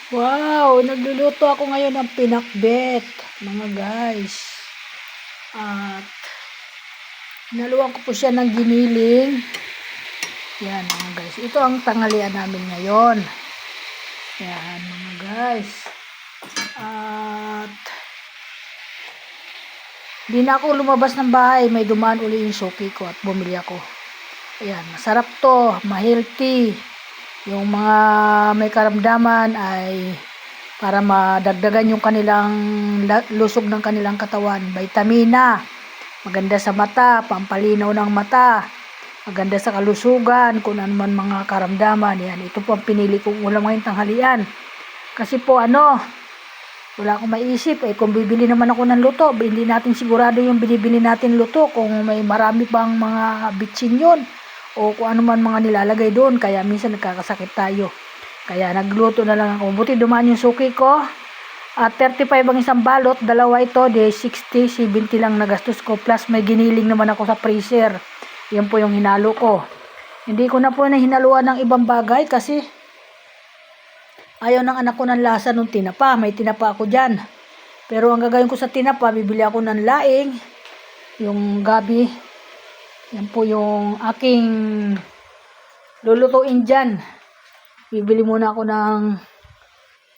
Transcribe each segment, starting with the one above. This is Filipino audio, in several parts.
Wow, nagluluto ako ngayon ng pinakbet, mga guys. At naluwan ko po siya ng giniling. Yan, mga guys. Ito ang tanghalian namin ngayon. Yan, mga guys. At di na ako lumabas ng bahay. May dumaan uli yung suki ko at bumili ako. Ayan, masarap to, ma-healthy. Yung mga may karamdaman ay para madagdagan yung kanilang lusog ng kanilang katawan. Vitamina, maganda sa mata, pampalinaw ng mata, maganda sa kalusugan, kung ano man mga karamdaman. Yan, ito po ang pinili kong ulam ngayong tanghalian. Kasi po wala akong maisip. Kung bibili naman ako ng luto, hindi natin sigurado yung binibili natin luto kung may marami bang mga bitsin yun o kung ano man mga nilalagay doon. Kaya minsan nagkakasakit tayo. Kaya nagluto na lang ako. Buti dumaan yung suki ko. At 35 ang isang balot. Dalawa ito. De 60, 70 lang nagastos ko. Plus may giniling naman ako sa freezer. Yan po yung hinalo ko. Hindi ko na po hinaluan ng ibang bagay kasi ayaw ng anak ko ng lasa ng tinapa. May tinapa ako dyan. Pero ang gagawin ko sa tinapa, bibili ako ng laing. Yung gabi. Yan po yung aking lulutuin dyan. Bibili muna ako ng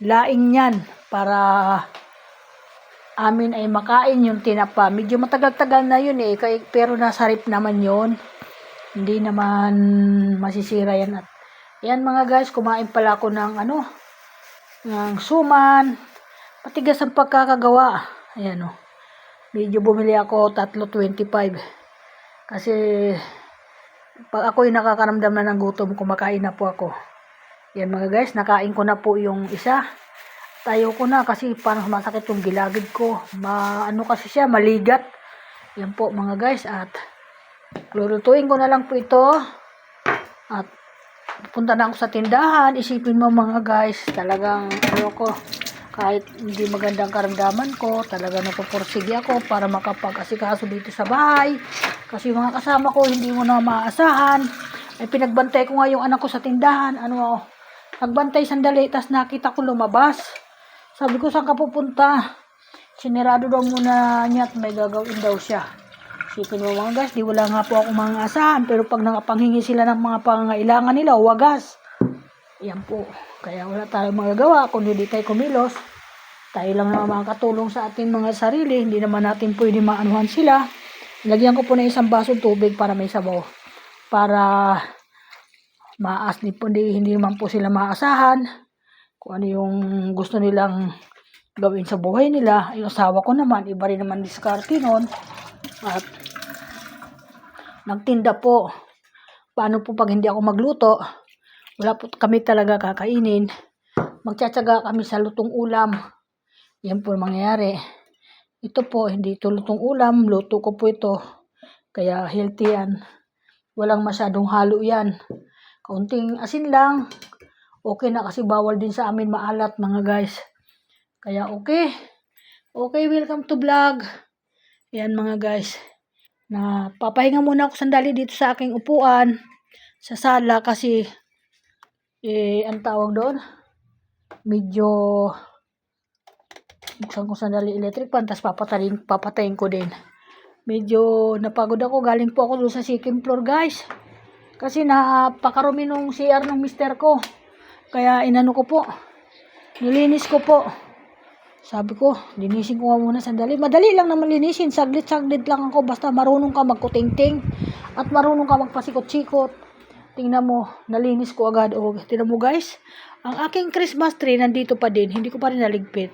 laing yan para amin ay makain yung tinapa. Medyo matagal-tagal na yun pero nasarip naman yun. Hindi naman masisira yan. At yan mga guys, kumain pala ako ng ng suman. Patigas ang pagkakagawa. Ayan o. Medyo bumili ako 3.25. Kasi pag ako'y nakakaramdam na ng gutom, kumakain na po ako. Yan mga guys, nakain ko na po yung isa. Tayo ko na kasi parang masakit yung gilagid ko. Kasi siya, maligat. Yan po mga guys. At lulutuin ko na lang po ito. At punta na ako sa tindahan. Isipin mo mga guys, talagang kahit hindi magandang karamdaman ko, talaga napupursige ako para makapag-asikaso dito sa bahay. Kasi mga kasama ko, hindi mo na maasahan. Ay pinagbantay ko nga yung anak ko sa tindahan. Nagbantay sandali, tas nakita ko lumabas. Sabi ko, saan ka pupunta? Sinirado daw muna niya at may gagawin daw siya. Sipin mo mga guys, wala nga po ako mga asahan. Pero pag nakapanghingi sila ng mga pangangailangan nila, wagas. Yan po. Kaya wala tayong magagawa kung hindi tayo kumilos. Tayo lang naman makakatulong sa ating mga sarili. Hindi naman natin pwede maanuhan sila. Lagyan ko po na isang basong tubig para may sabaw. Para hindi naman po sila maasahan kung ano yung gusto nilang gawin sa buhay nila. Yung asawa ko naman, iba rin naman diskarte nun. At nagtinda po. Paano po pag hindi ako magluto, wala po kami talaga kakainin. Magtsatsaga kami sa lutong ulam. Yan po mangyayari. Ito po, hindi ito lutong ulam. Luto ko po ito. Kaya healthy yan. Walang masyadong halo yan. Kaunting asin lang. Okay na kasi bawal din sa amin maalat mga guys. Kaya okay. Okay, welcome to vlog. Yan mga guys. Papahinga muna ako sandali dito sa aking upuan. Sa sala kasi ang tawag doon. Medyo buksan ko sandali electric fan. Tapos papatayin ko din. Medyo napagod ako. Galing po ako doon sa second floor guys. Kasi napakarumi nung CR ng mister ko. Kaya inano ko po. Nilinis ko po. Sabi ko, linisin ko muna sandali. Madali lang naman linisin. Saglit-saglit lang ako. Basta marunong ka magkuting-ting. At marunong ka magpasikot-sikot. Tingnan mo, nalinis ko agad. Tingnan mo guys. Ang aking Christmas tree nandito pa din. Hindi ko pa rin naligpit.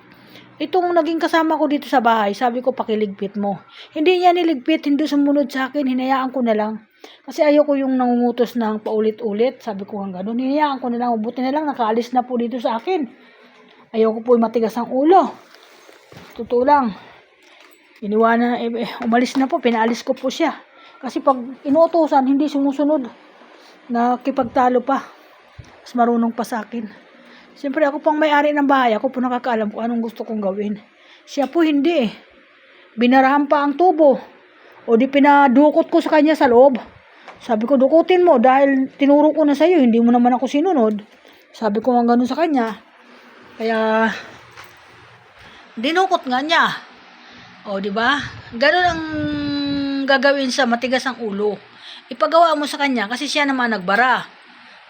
Itong naging kasama ko dito sa bahay, sabi ko pakiligpit mo. Hindi niya niligpit, hindi sumunod sa akin, hinayaan ko na lang. Kasi ayoko yung nangungutos ng paulit-ulit. Sabi ko hanggang doon, hinayaan ko na lang. Buti na lang, nakaalis na po dito sa akin. Ayoko po matigas ang ulo. Totoo lang. Umalis na po, pinaalis ko po siya. Kasi pag inuutosan, hindi sumusunod. Nakipagtalo pa. Mas marunong pa sa akin. Siyempre ako pang may-ari ng bahay, ako po nakakaalam kung anong gusto kong gawin. Siya po hindi. Binarahan pa ang tubo. O di pinadukot ko sa kanya sa loob. Sabi ko, dukutin mo dahil tinuro ko na sa'yo, hindi mo naman ako sinunod. Sabi ko hanggang sa kanya. Kaya, dinukot nga niya. O, di ba? Ganun ang gagawin sa matigas ang ulo. Ipagawa mo sa kanya kasi siya naman nagbara.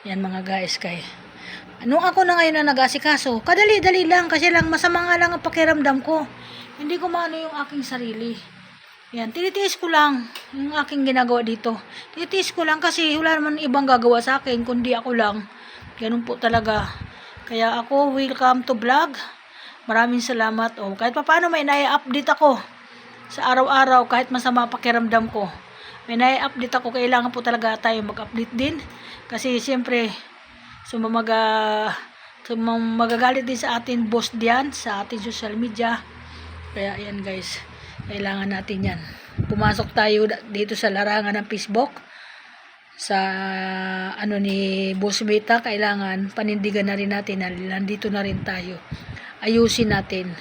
Yan mga guys, kay. Nung ako na ngayon na nag-asikaso, kadali-dali lang kasi lang masama nga lang ang pakiramdam ko. Hindi ko maano yung aking sarili. Yan, tinitiis ko lang yung aking ginagawa dito. Tinitiis ko lang kasi wala naman ibang gagawa sa akin kundi ako lang. Ganun po talaga. Kaya ako, welcome to vlog. Maraming salamat. O, kahit pa paano may nai-update ako sa araw-araw kahit masama pakiramdam ko. May nai-update ako. Kailangan po talaga tayo mag-update din. Kasi siyempre, magagalit din sa atin boss diyan sa ating social media. Kaya ayan guys, kailangan natin yan. Pumasok tayo dito sa larangan ng Facebook. Sa ano ni Boss Meta, kailangan panindigan na rin natin na nandito na rin tayo. Ayusin natin.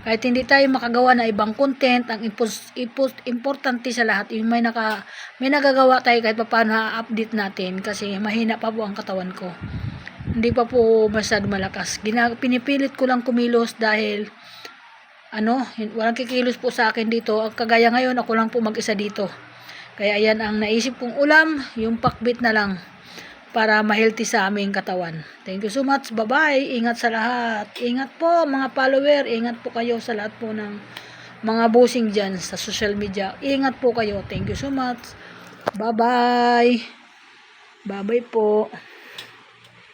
Kahit hindi tayo makagawa na ibang content, ang importante sa lahat, yung may nagagawa tayo kahit paano update natin kasi mahina pa po ang katawan ko. Hindi pa po masyado malakas. Pinipilit ko lang kumilos dahil walang kikilos po sa akin dito. Kagaya ngayon, ako lang po mag-isa dito. Kaya ayan ang naisip kong ulam, yung pakbit na lang para ma-healthy sa aming katawan. Thank you so much. Bye-bye. Ingat sa lahat. Ingat po mga follower. Ingat po kayo sa lahat po ng mga bossing dyan sa social media. Ingat po kayo. Thank you so much. Bye-bye. Bye-bye po.